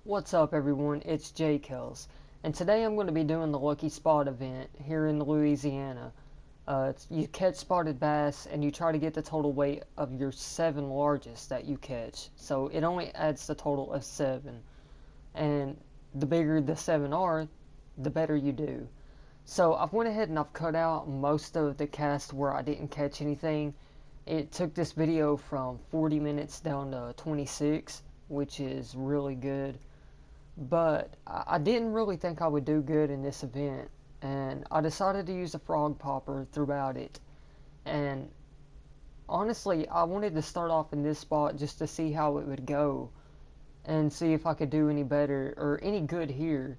What's up everyone, it's J Kills, and today I'm going to be doing the Lucky Spot event here in Louisiana. You catch spotted bass and you try to get the total weight of your 7 largest that you catch. So it only adds the total of 7, and the bigger the 7 are, the better you do. So I've went ahead and I've cut out most of the casts where I didn't catch anything. It took this video from 40 minutes down to 26, which is really good. But I didn't really think I would do good in this event, and I decided to use a frog popper throughout it. And honestly, I wanted to start off in this spot just to see how it would go and see if I could do any better or any good here.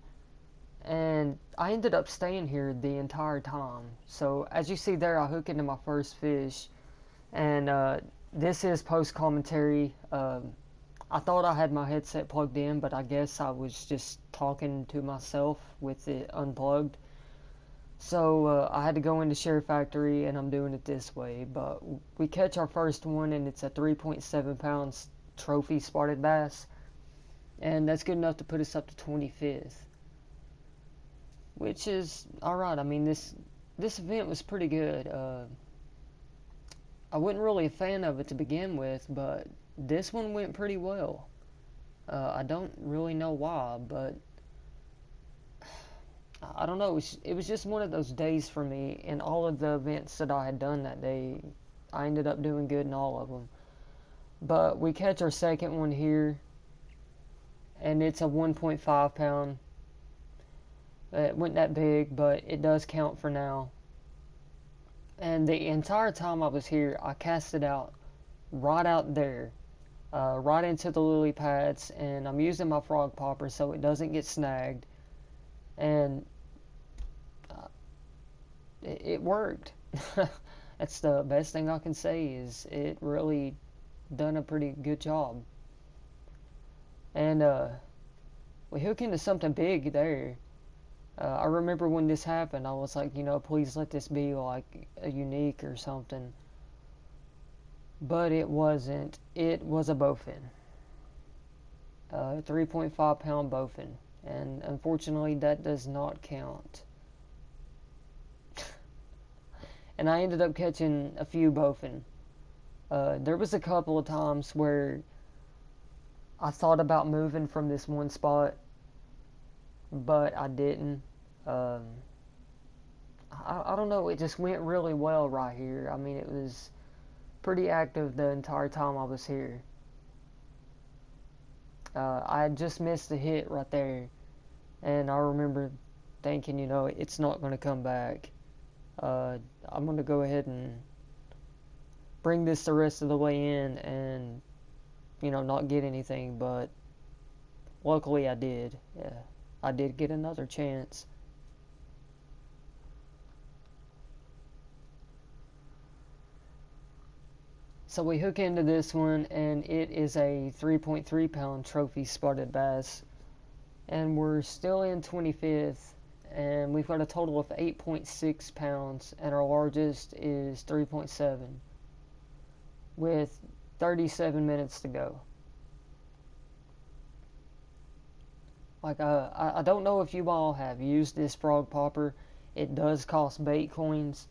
And I ended up staying here the entire time. So as you see there, I hook into my first fish, and this is post commentary. I thought I had my headset plugged in, but I guess I was just talking to myself with it unplugged. So I had to go into SHAREfactory, and I'm doing it this way. But we catch our first one, and it's a 3.7 pounds trophy spotted bass, and that's good enough to put us up to 25th, which is alright. I mean, this event was pretty good. I wasn't really a fan of it to begin with, but this one went pretty well. I don't really know why, but I don't know. It was just one of those days for me. In all of the events that I had done that day, I ended up doing good in all of them. But we catch our second one here, and it's a 1.5 pound. It wasn't that big, but it does count for now. And the entire time I was here, I cast it out right out there. Right into the lily pads, and I'm using my frog popper so it doesn't get snagged, and it worked. That's the best thing I can say, is it really done a pretty good job. And we hook into something big there. I remember when this happened, I was like, please let this be like a unique or something. But it wasn't. It was a bowfin. 3.5 pound bowfin. And unfortunately, that does not count. And I ended up catching a few bowfin. There was a couple of times where I thought about moving from this one spot, but I didn't. I don't know. It just went really well right here. I mean, it was pretty active the entire time I was here. I had just missed a hit right there, and I remember thinking, it's not going to come back. I'm going to go ahead and bring this the rest of the way in and, not get anything, but luckily I did. Yeah, I did get another chance. So we hook into this one, and it is a 3.3 pound trophy spotted bass, and we're still in 25th, and we've got a total of 8.6 pounds, and our largest is 3.7 with 37 minutes to go. Like, I don't know if you all have used this frog popper. It does cost bait coins.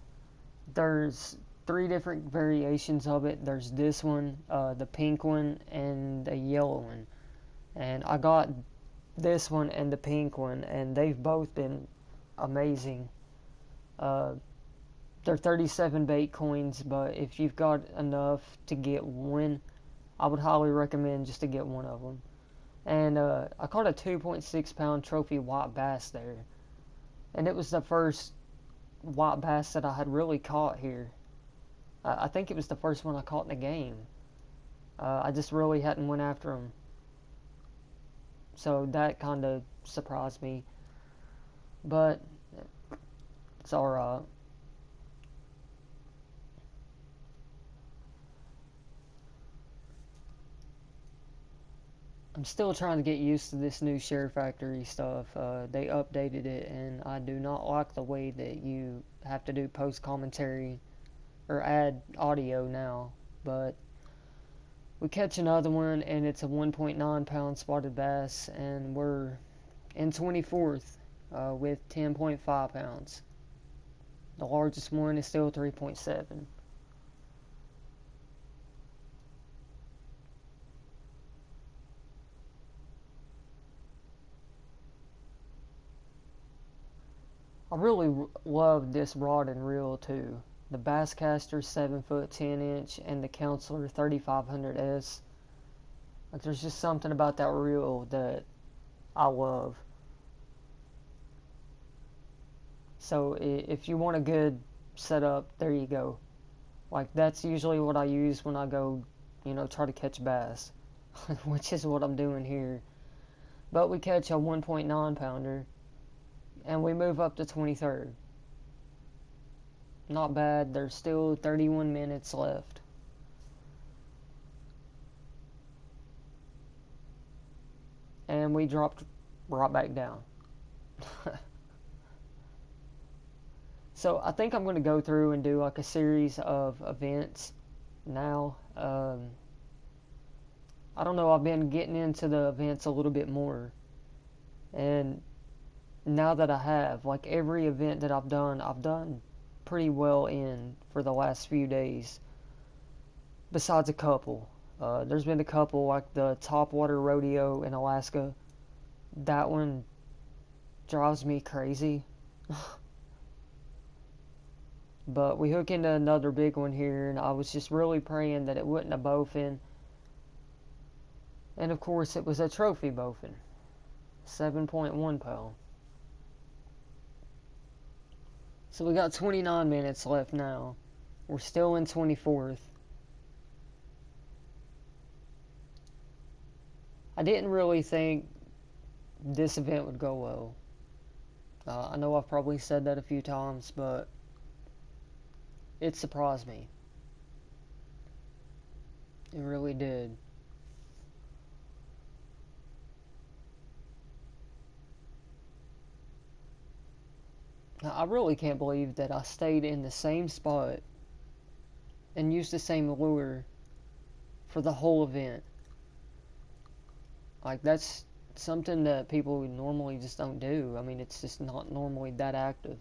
There's 3 different variations of it. There's this one, the pink one, and the yellow one. And I got this one and the pink one, and they've both been amazing. They're 37 bait coins, but if you've got enough to get one, I would highly recommend just to get one of them. And I caught a 2.6 pound trophy white bass there, and it was the first white bass that I had really caught here. I think it was the first one I caught in the game. I just really hadn't went after him, so that kind of surprised me, but it's alright. I'm still trying to get used to this new SHAREfactory stuff. They updated it, and I do not like the way that you have to do post commentary or add audio now. But We catch another one, and it's a 1.9 pound spotted bass, and we're in 24th with 10.5 pounds. The largest one is still 3.7. I really love this rod and reel too. The Basscaster 7-foot 10-inch and the Counselor 3500S. Like, there's just something about that reel that I love. So if you want a good setup, there you go. Like, that's usually what I use when I go, try to catch bass, which is what I'm doing here. But we catch a 1.9 pounder, and we move up to 23rd. Not bad. There's still 31 minutes left. And we dropped right back down. So I think I'm going to go through and do like a series of events now. I don't know, I've been getting into the events a little bit more. And now that I have, like, every event that I've done pretty well in for the last few days. Besides a couple. There's been a couple, like the Topwater Rodeo in Alaska. That one drives me crazy. But we hook into another big one here, and I was just really praying that it wasn't a bowfin. And of course it was a trophy bowfin. 7.1 pound. So we got 29 minutes left now. We're still in 24th. I didn't really think this event would go well. I know I've probably said that a few times, but it surprised me. It really did. I really can't believe that I stayed in the same spot and used the same lure for the whole event. Like, that's something that people normally just don't do. I mean, it's just not normally that active.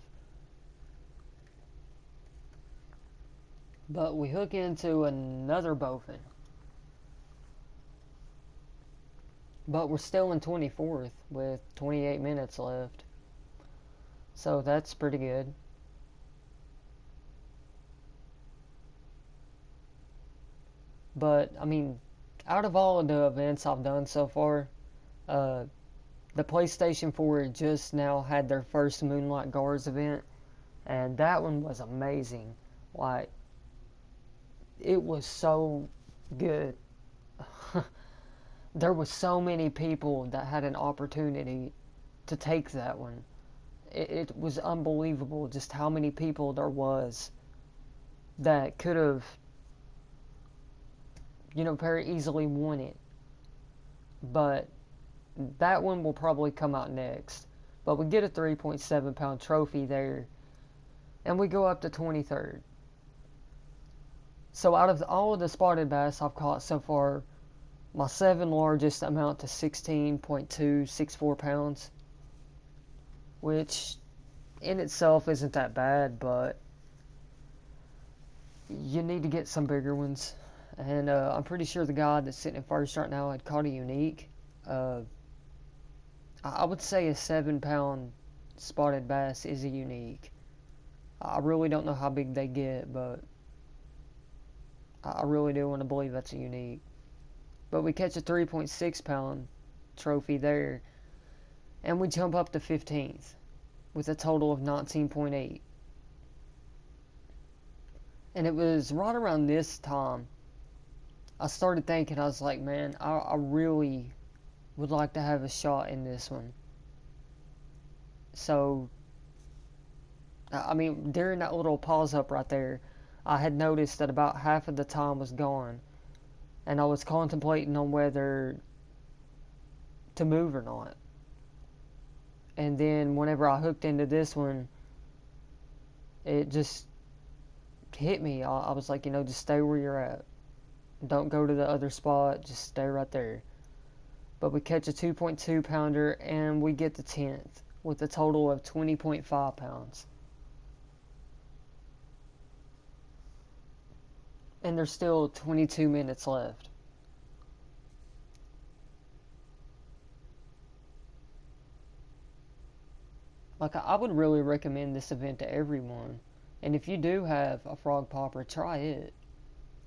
But we hook into another bowfin. But we're still in 24th with 28 minutes left. So that's pretty good. But, I mean, out of all of the events I've done so far, the PlayStation 4 just now had their first Moonlight Guards event, and that one was amazing. Like, it was so good. There was so many people that had an opportunity to take that one. It was unbelievable just how many people there was that could have, very easily won it. But that one will probably come out next. But we get a 3.7 pound trophy there, and we go up to 23rd. So out of all of the spotted bass I've caught so far, my 7 largest amount to 16.264 pounds, which in itself isn't that bad, but you need to get some bigger ones. And I'm pretty sure the guy that's sitting in first right now had caught a unique. I would say a 7-pound spotted bass is a unique. I really don't know how big they get, but I really do want to believe that's a unique. But we catch a 3.6 pound trophy there, and we jump up to 15th with a total of 19.8. And it was right around this time I started thinking, I was like, man, I really would like to have a shot in this one. So, I mean, during that little pause up right there, I had noticed that about half of the time was gone, and I was contemplating on whether to move or not. And then whenever I hooked into this one, it just hit me. I was like, just stay where you're at. Don't go to the other spot, just stay right there. But we catch a 2.2 pounder and we get the 10th with a total of 20.5 pounds. And there's still 22 minutes left. Like, I would really recommend this event to everyone. And if you do have a frog popper, try it.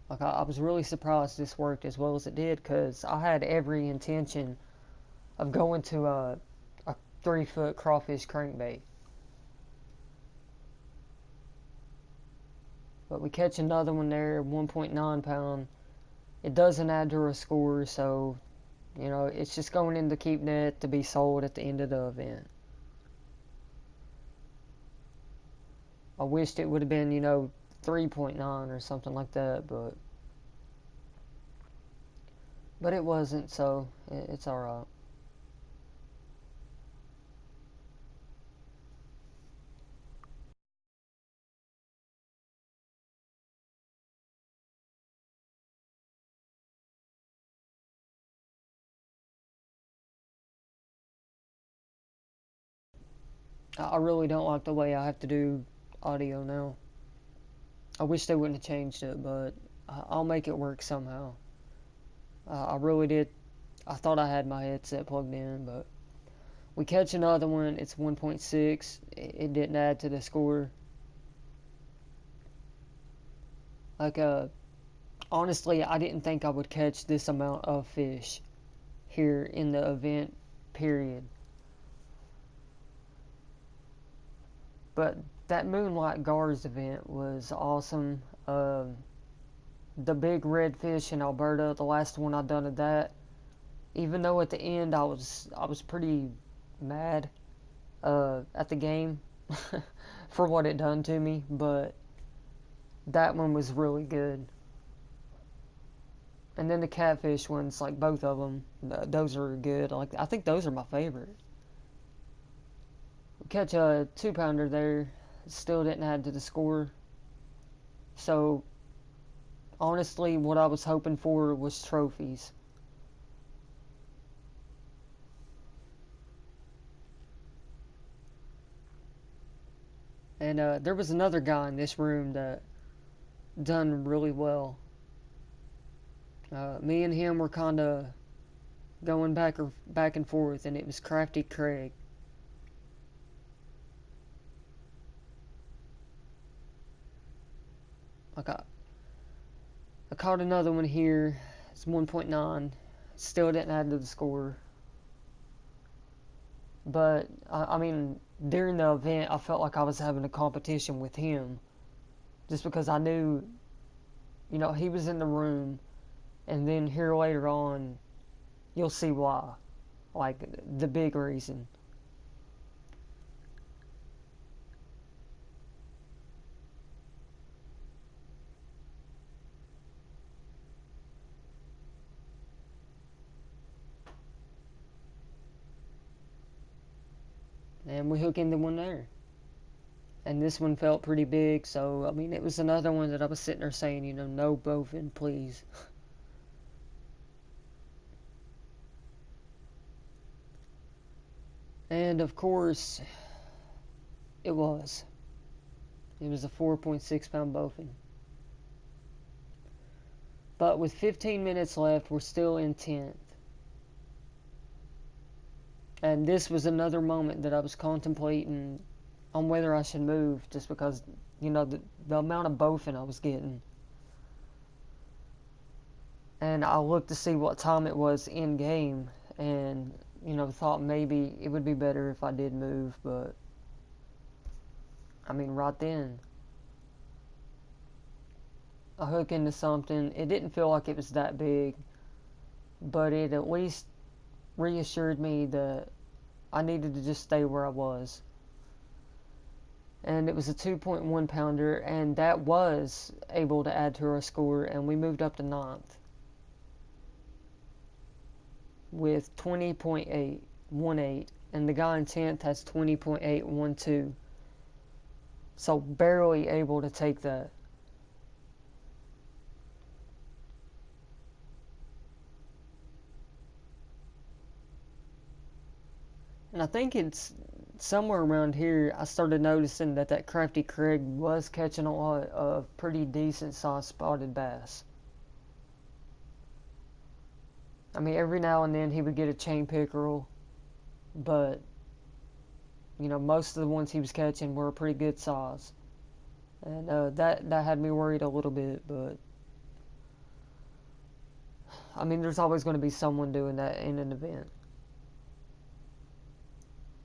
Like, I was really surprised this worked as well as it did, because I had every intention of going to a 3-foot crawfish crankbait. But we catch another one there, 1.9 pound. It doesn't add to our score, so, you know, it's just going in the keep net to be sold at the end of the event. I wished it would have been, 3.9 or something like that, but it wasn't, so it's alright. I really don't like the way I have to do audio now. I wish they wouldn't have changed it, but I'll make it work somehow. I really did. I thought I had my headset plugged in, but we catch another one. It's 1.6. It didn't add to the score. Like, honestly, I didn't think I would catch this amount of fish here in the event period. But that Moonlight Gars event was awesome. The big redfish in Alberta, the last one I done of that. Even though at the end I was pretty mad at the game for what it done to me, but that one was really good. And then the catfish ones, like both of them, those are good. Like, I think those are my favorite. We catch a 2-pounder there, still didn't add to the score. So honestly, what I was hoping for was trophies. And there was another guy in this room that done really well. Me and him were kind of going back and forth, and it was Crafty Craig. Like, I caught another one here. It's 1.9. Still didn't add to the score. But, I mean, during the event, I felt like I was having a competition with him. Just because I knew, he was in the room. And then here later on, you'll see why. Like, the big reason. And we hook into one there. And this one felt pretty big, so, I mean, it was another one that I was sitting there saying, no bowfin, please. And, of course, it was. It was a 4.6 pound bowfin. But with 15 minutes left, we're still in 10th. And this was another moment that I was contemplating on whether I should move, just because, the amount of bowfin I was getting. And I looked to see what time it was in game, and, thought maybe it would be better if I did move, but, I mean, right then, I hook into something. It didn't feel like it was that big, but it at least reassured me that I needed to just stay where I was. And it was a 2.1 pounder, and that was able to add to our score, and we moved up to 9th with 20.818, and the guy in 10th has 20.812. So barely able to take that. And I think it's somewhere around here I started noticing that Crafty Craig was catching a lot of pretty decent sized spotted bass. I mean, every now and then he would get a chain pickerel, but most of the ones he was catching were a pretty good size, and that had me worried a little bit. But I mean, there's always going to be someone doing that in an event.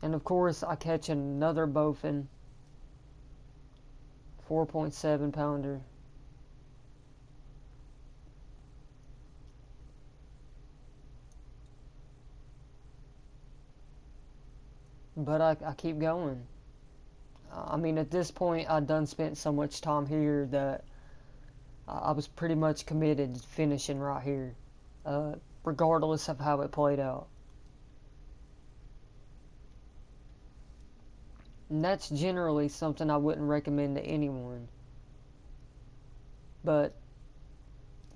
And of course, I catch another bowfin, 4.7 pounder. But I keep going. I mean, at this point, I'd done spent so much time here that I was pretty much committed to finishing right here, regardless of how it played out. And that's generally something I wouldn't recommend to anyone. But,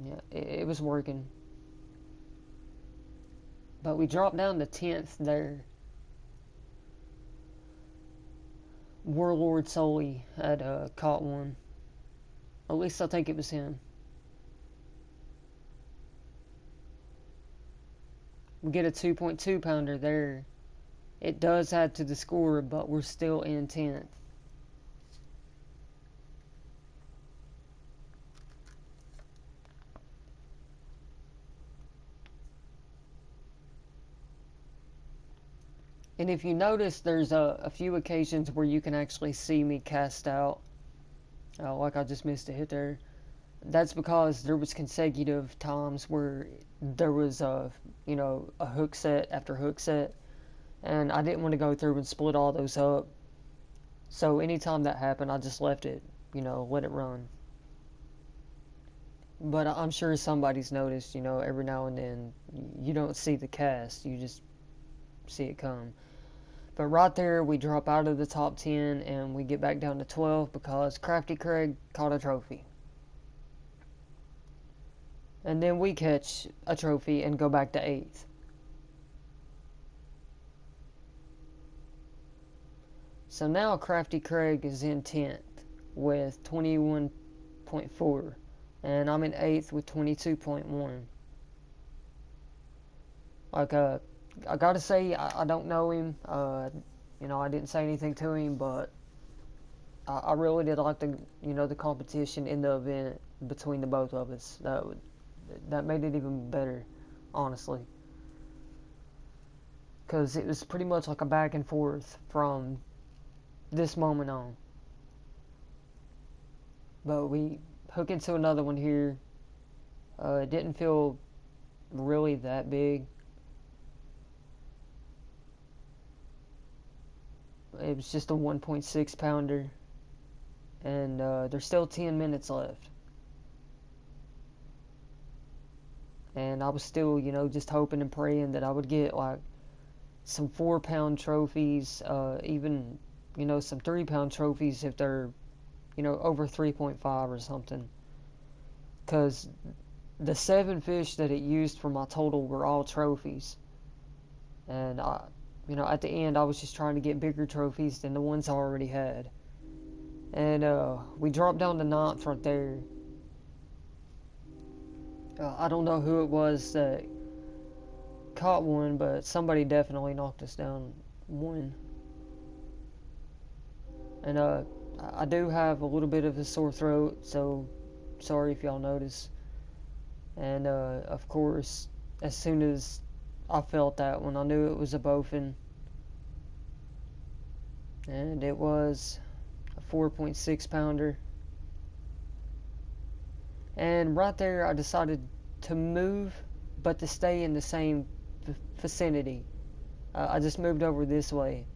yeah, it was working. But we dropped down to 10th there. Warlord Sully had caught one. At least I think it was him. We get a 2.2 pounder there. It does add to the score, but we're still in 10th. And if you notice, there's a few occasions where you can actually see me cast out. Like I just missed a hit there. That's because there was consecutive times where there was a hook set after hook set, and I didn't want to go through and split all those up. So anytime that happened, I just left it, let it run. But I'm sure somebody's noticed, every now and then you don't see the cast, you just see it come. But right there, we drop out of the top 10 and we get back down to 12 because Crafty Craig caught a trophy. And then we catch a trophy and go back to 8th. So now Crafty Craig is in 10th with 21.4. And I'm in 8th with 22.1. Like, I gotta say, I don't know him. I didn't say anything to him, but I really did like the competition in the event between the both of us. That made it even better, honestly. Because it was pretty much like a back and forth from this moment on. But we hook into another one here. It didn't feel really that big. It was just a 1.6 pounder, and there's still 10 minutes left. And I was still, just hoping and praying that I would get like some 4-pound trophies, even, some 3-pound trophies if they're, over 3.5 or something. Because the 7 fish that it used for my total were all trophies. And at the end, I was just trying to get bigger trophies than the ones I already had. And we dropped down to 9th right there. I don't know who it was that caught one, but somebody definitely knocked us down one. And I do have a little bit of a sore throat, so sorry if y'all notice. And of course, as soon as I felt that one, I knew it was a bowfin. And it was a 4.6 pounder. And right there, I decided to move, but to stay in the same vicinity. I just moved over this way,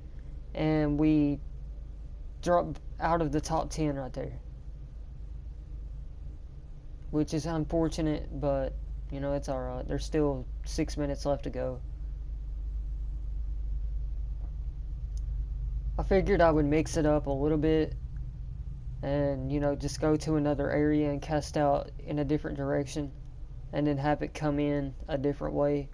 and we dropped out of the top 10 right there, which is unfortunate, but it's alright. There's still 6 minutes left to go. I figured I would mix it up a little bit and just go to another area and cast out in a different direction, and then have it come in a different way.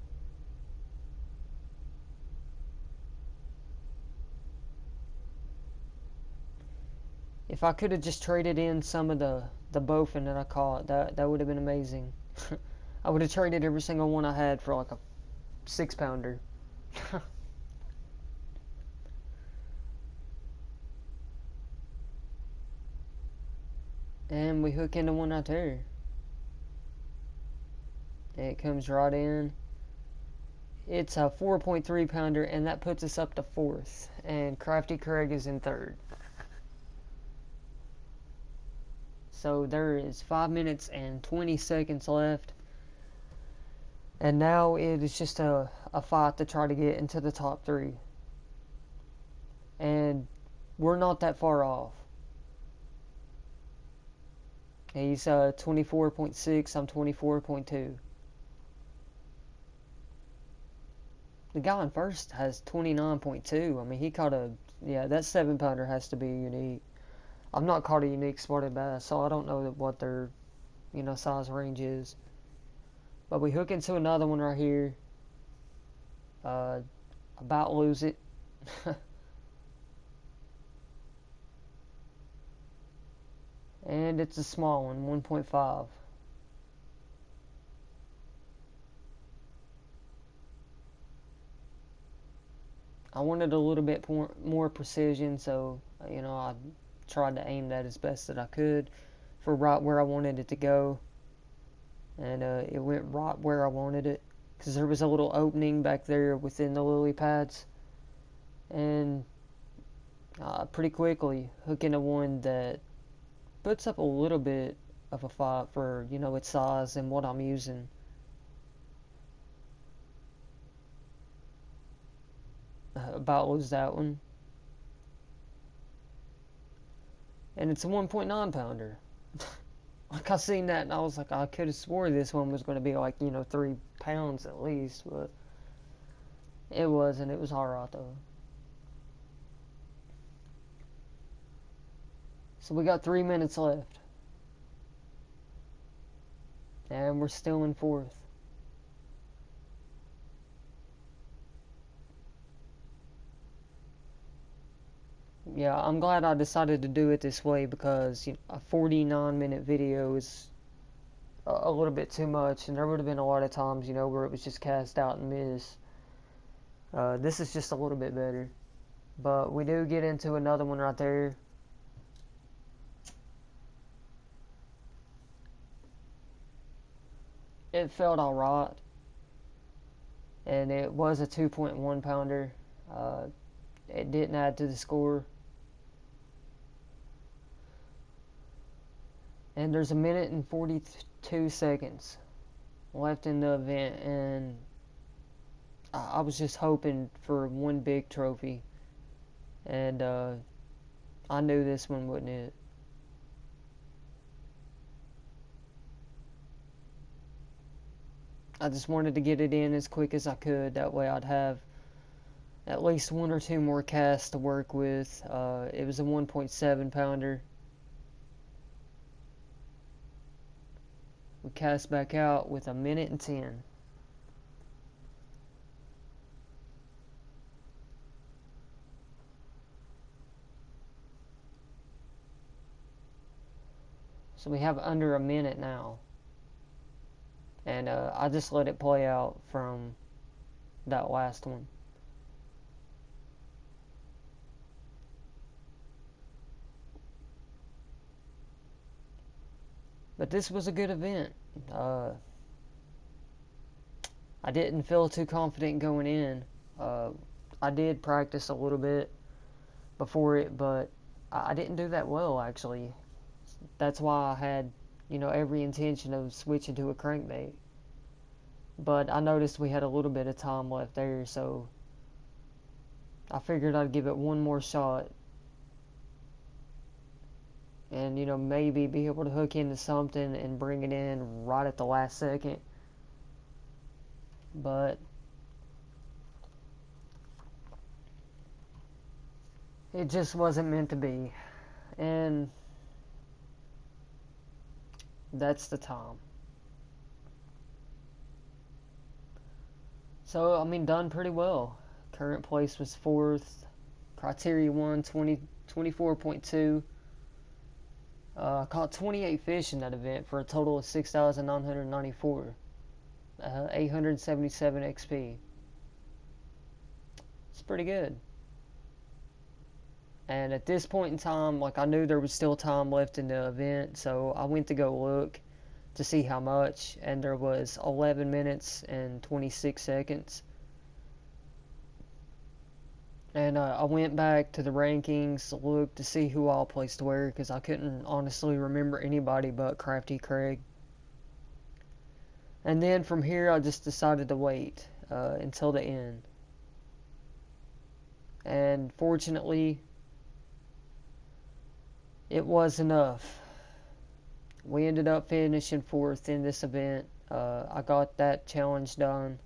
If I could have just traded in some of the bowfin that I caught, that would have been amazing. I would have traded every single one I had for like a 6-pounder. And we hook into one right there. It comes right in. It's a 4.3 pounder, and that puts us up to 4th. And Crafty Craig is in 3rd. So there is 5 minutes and 20 seconds left. And now it is just a fight to try to get into the top 3. And we're not that far off. He's 24.6, I'm 24.2. The guy in first has 29.2. I mean, he caught a... Yeah, that 7-pounder has to be unique. I've not caught a unique spotted bass, so I don't know what their, size range is. But we hook into another one right here. About lose it. And it's a small one, 1.5. I wanted a little bit more precision, so, I tried to aim that as best that I could for right where I wanted it to go. And it went right where I wanted it, because there was a little opening back there within the lily pads. And pretty quickly hook into one that puts up a little bit of a fight for, its size and what I'm using. About lose that one. And it's a 1.9 pounder. Like, I seen that and I was like, I could have swore this one was going to be like, 3 pounds at least, but it wasn't. It was alright though. So we got 3 minutes left. And we're still in 4th. Yeah, I'm glad I decided to do it this way, because a 49-minute video is a little bit too much, and there would have been a lot of times, where it was just cast out and miss. This is just a little bit better. But we do get into another one right there. It felt alright. And it was a 2.1 pounder. It didn't add to the score. And there's 1 minute and 42 seconds left in the event, and I was just hoping for one big trophy. And I knew this one wasn't it. I just wanted to get it in as quick as I could. That way I'd have at least 1 or 2 more casts to work with. It was a 1.7 pounder. We cast back out with 1 minute and 10. So we have under 1 minute now. And I just let it play out from that last one. But this was a good event. I didn't feel too confident going in. I did practice a little bit before it, but I didn't do that well, actually. That's why I had, every intention of switching to a crankbait. But I noticed we had a little bit of time left there, so I figured I'd give it one more shot. And, maybe be able to hook into something and bring it in right at the last second. But it just wasn't meant to be. And that's the time. So, done pretty well. Current place was 4th. Criteria 1, 24.2. I caught 28 fish in that event for a total of 6,994. 877 XP. It's pretty good. And at this point in time, like, I knew there was still time left in the event, so I went to go look to see how much, and there was 11 minutes and 26 seconds. And I went back to the rankings to look to see who all placed where, because I couldn't honestly remember anybody but Crafty Craig. And then from here, I just decided to wait until the end. And fortunately, it was enough. We ended up finishing 4th in this event. I got that challenge done.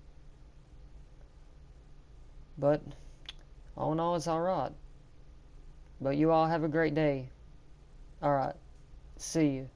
But all in all, it's alright. But you all have a great day. Alright. See you.